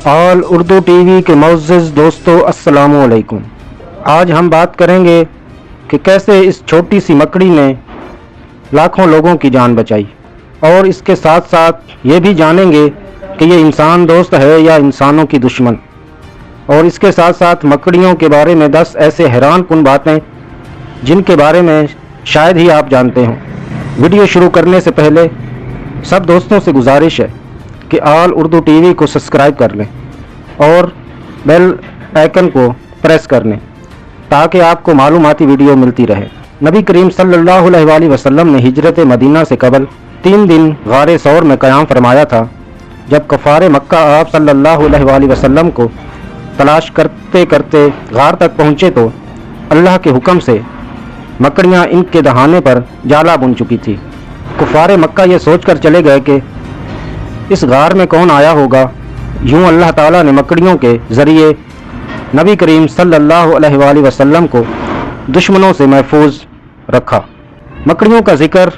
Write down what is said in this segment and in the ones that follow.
All Urdu TV के मुअज़्ज़िज़ दोस्तों, अस्सलामु अलैकुम। आज हम बात करेंगे कि कैसे इस छोटी सी मकड़ी ने लाखों लोगों की जान बचाई, और इसके साथ साथ ये भी जानेंगे कि ये इंसान दोस्त है या इंसानों की दुश्मन। और इसके साथ साथ मकड़ियों के बारे में 10 ऐसे हैरान कुन बातें जिनके बारे में शायद ही आप जानते हों। वीडियो शुरू करने से पहले सब दोस्तों से गुजारिश है कि ऑल उर्दू टीवी को सब्सक्राइब कर लें और बेल आइकन को प्रेस कर लें ताकि आपको मालूमाती वीडियो मिलती रहे। नबी करीम सल्लल्लाहु अलैहि वसल्लम ने हिजरत मदीना से कबल 3 दिन गारे सौर में क़याम फरमाया था। जब कफ़ारे मक्का आप सल्लल्लाहु अलैहि वसल्लम को तलाश करते करते गार तक पहुँचे तो अल्लाह के हुक्म से मकड़ियाँ इनके दहाने पर जाला बुन चुकी थी। कुफ़ारे मक्का ये सोचकर चले गए कि इस गार में कौन आया होगा। यूं अल्लाह ताला ने मकड़ियों के ज़रिए नबी करीम सल्लल्लाहु अलैहि वसल्लम को दुश्मनों से महफूज रखा। मकड़ियों का जिक्र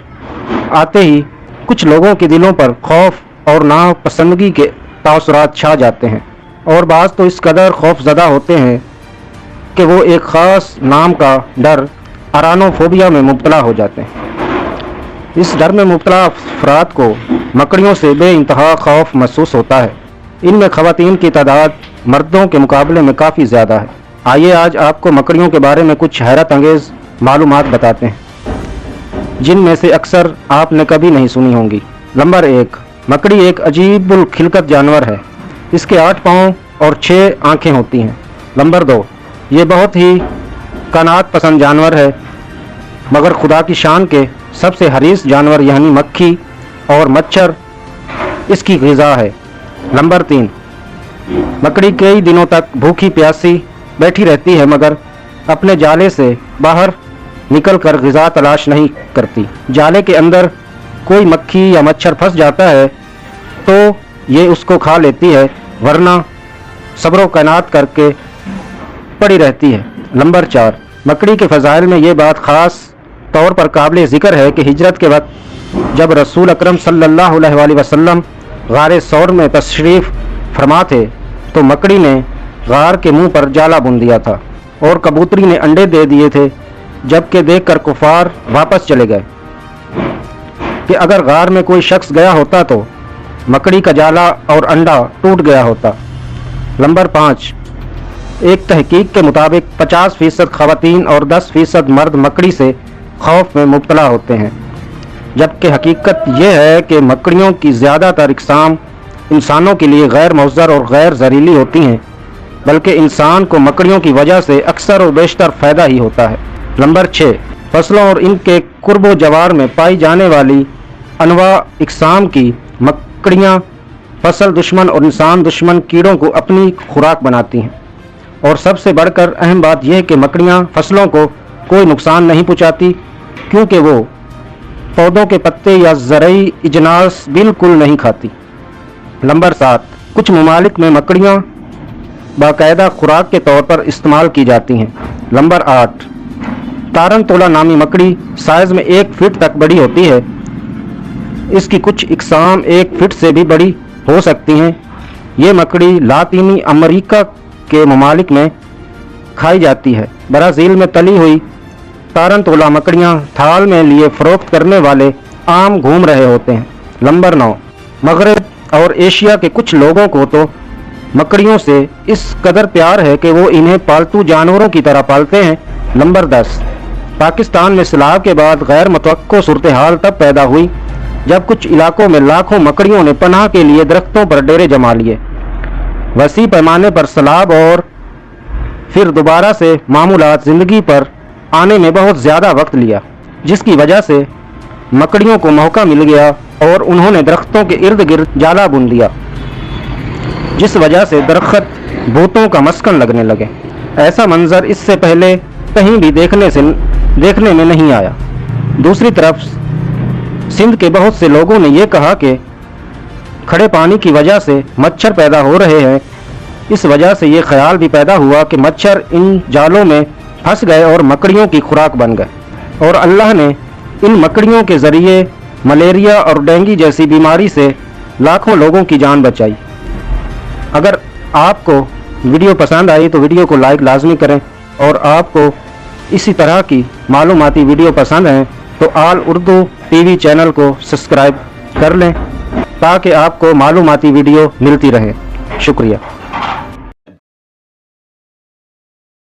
आते ही कुछ लोगों के दिलों पर खौफ और नापसंदगी के तासुरात छा जाते हैं, और बाज़ तो इस कदर खौफज़दा होते हैं कि वो एक ख़ास नाम का डर अरानोफोबिया में मुब्तला हो जाते हैं। इस डर में मुब्तला अफराद को मकड़ियों से बेइंतहा खौफ महसूस होता है। इनमें ख़वातीन की तादाद मर्दों के मुकाबले में काफ़ी ज़्यादा है। आइए आज आपको मकड़ियों के बारे में कुछ हैरत अंगेज़ मालूमात बताते हैं जिनमें से अक्सर आपने कभी नहीं सुनी होंगी। नंबर 1, मकड़ी एक अजीबुल खिलकत जानवर है। इसके 8 पाँव और 6 आँखें होती हैं। नंबर 2, ये बहुत ही कानात पसंद जानवर है, मगर खुदा की शान के सबसे हरीस जानवर यानी मक्खी और मच्छर इसकी ग़िज़ा है। नंबर 3, मकड़ी कई दिनों तक भूखी प्यासी बैठी रहती है, मगर अपने जाले से बाहर निकलकर ग़िज़ा तलाश नहीं करती। जाले के अंदर कोई मक्खी या मच्छर फंस जाता है तो ये उसको खा लेती है, वरना सब्र कैनात करके पड़ी रहती है। नंबर 4, मकड़ी के फ़ज़ाइल में ये बात ख़ास तौर पर काबिल ज़िक्र है कि हिजरत के वक्त जब रसूल अकरम सल्लल्लाहु अलैहि वसल्लम गारे सौर में तशरीफ़ फरमा थे तो मकड़ी ने गार के मुंह पर जाला बुन दिया था और कबूतरी ने अंडे दे दिए थे, जबकि देखकर कुफार वापस चले गए कि अगर गार में कोई शख्स गया होता तो मकड़ी का जाला और अंडा टूट गया होता। नंबर 5, एक तहकीक के मुताबिक 50% ख़वातीन और 10% मर्द मकड़ी से खौफ में मुब्तला होते हैं, जबकि हकीकत यह है कि मकड़ियों की ज़्यादातर इक़साम इंसानों के लिए गैर मुज़र और गैर ज़हरीली होती हैं, बल्कि इंसान को मकड़ियों की वजह से अक्सर और बेशतर फ़ायदा ही होता है। नंबर 6, फसलों और इनके कुर्बो जवार में पाई जाने वाली अनवा इक़साम की मकड़ियाँ फसल दुश्मन और इंसान दुश्मन कीड़ों को अपनी खुराक बनाती हैं। और सबसे बढ़कर अहम बात यह है कि मकड़ियाँ फसलों को कोई नुकसान नहीं पहुँचाती, क्योंकि वो पौधों के पत्ते या ज़रई इजनास बिल्कुल नहीं खाती। नंबर 7, कुछ ममालिक में मकड़ियाँ बाकायदा खुराक के तौर पर इस्तेमाल की जाती हैं। नंबर 8, तारनतोला नामी मकड़ी साइज़ में 1 फीट तक बड़ी होती है। इसकी कुछ इक़साम 1 फीट से भी बड़ी हो सकती हैं। ये मकड़ी लातीनी अमेरिका के ममालिक में खाई जाती है। ब्राज़ील में तली हुई तारनतोला मकड़ियाँ थाल में लिए फ़रोख्त करने वाले आम घूम रहे होते हैं। नंबर 9, मगरब और एशिया के कुछ लोगों को तो मकड़ियों से इस कदर प्यार है कि वो इन्हें पालतू जानवरों की तरह पालते हैं। नंबर 10, पाकिस्तान में सैलाब के बाद गैर मुतवक्को सूरत हाल तब पैदा हुई जब कुछ इलाकों में लाखों मकड़ियों ने पनाह के लिए दरख्तों पर डेरे जमा लिए। वसी पैमाने पर सैलाब और फिर दोबारा से मामूलात ज़िंदगी पर आने में बहुत ज़्यादा वक्त लिया, जिसकी वजह से मकड़ियों को मौका मिल गया और उन्होंने दरख्तों के इर्द गिर्द जाला बुन दिया, जिस वजह से दरख्त भूतों का मस्कन लगने लगे। ऐसा मंजर इससे पहले कहीं भी देखने में नहीं आया। दूसरी तरफ सिंध के बहुत से लोगों ने यह कहा कि खड़े पानी की वजह से मच्छर पैदा हो रहे हैं। इस वजह से ये ख्याल भी पैदा हुआ कि मच्छर इन जालों में फंस गए और मकड़ियों की खुराक बन गए, और अल्लाह ने इन मकड़ियों के ज़रिए मलेरिया और डेंगू जैसी बीमारी से लाखों लोगों की जान बचाई। अगर آپ کو ویڈیو پسند آئی تو ویڈیو کو لائک لازمی کریں، اور آپ کو اسی طرح کی معلوماتی ویڈیو پسند ہیں تو آل اردو ٹی وی چینل کو سبسکرائب کر لیں تاکہ آپ کو معلوماتی ویڈیو ملتی رہے۔ شکریہ۔